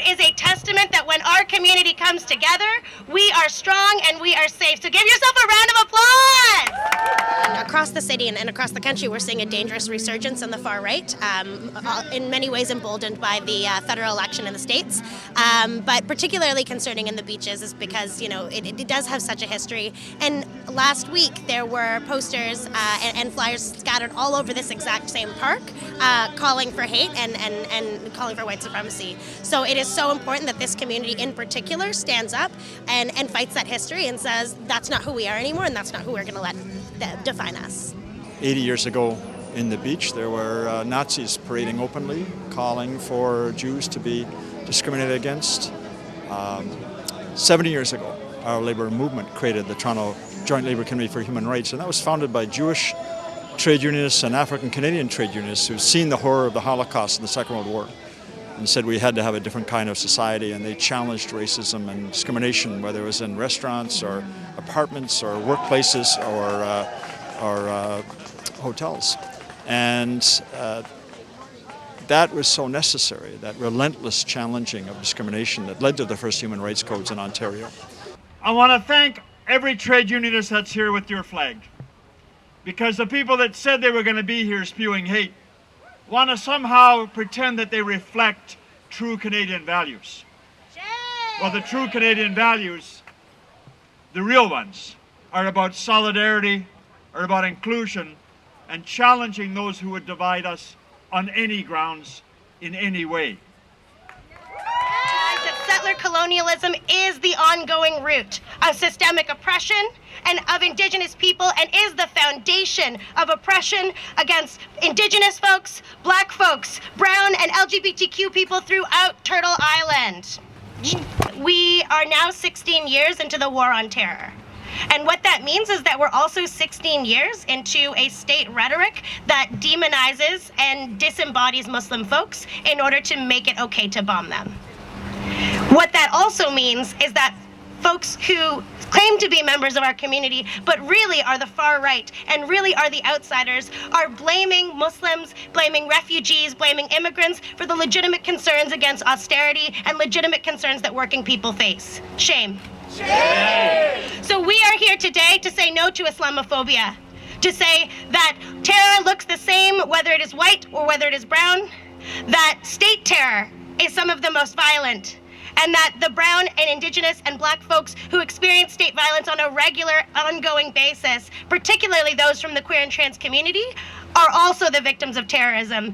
It is a testament that when our community comes together, we are strong and we are safe. So give yourself a round of applause! Across the city and across the country, we're seeing a dangerous resurgence on the far right, in many ways emboldened by the federal election in the States. But particularly concerning in the beaches is because, you know, it does have such a history. And last week, there were posters and flyers scattered all over this exact same park calling for hate and calling for white supremacy. So it is so important that this community in particular stands up and fights that history and says that's not who we are anymore and that's not who we're going to let define us. 80 years ago in the beach, there were Nazis parading openly, calling for Jews to be discriminated against. 70 years ago, our labor movement created the Toronto Joint Labour Committee for Human Rights, and that was founded by Jewish trade unionists and African Canadian trade unionists who've seen the horror of the Holocaust and the Second World War and said we had to have a different kind of society, and they challenged racism and discrimination, whether it was in restaurants or apartments or workplaces or hotels. And that was so necessary, that relentless challenging of discrimination that led to the first human rights codes in Ontario. I want to thank every trade unionist that's here with your flag, because the people that said they were going to be here spewing hate want to somehow pretend that they reflect true Canadian values. Well, the true Canadian values, the real ones, are about solidarity, are about inclusion, and challenging those who would divide us on any grounds, in any way. Settler colonialism is the ongoing root of systemic oppression and of Indigenous people, and is the foundation of oppression against Indigenous folks, Black folks, Brown and LGBTQ people throughout Turtle Island. We are now 16 years into the War on Terror. And what that means is that we're also 16 years into a state rhetoric that demonizes and disembodies Muslim folks in order to make it okay to bomb them. What that also means is that folks who claim to be members of our community but really are the far right and really are the outsiders are blaming Muslims, blaming refugees, blaming immigrants for the legitimate concerns against austerity and legitimate concerns that working people face. Shame. Shame. So we are here today to say no to Islamophobia, to say that terror looks the same whether it is white or whether it is brown, that state terror is some of the most violent, and that the Brown and Indigenous and Black folks who experience state violence on a regular, ongoing basis, particularly those from the queer and trans community, are also the victims of terrorism.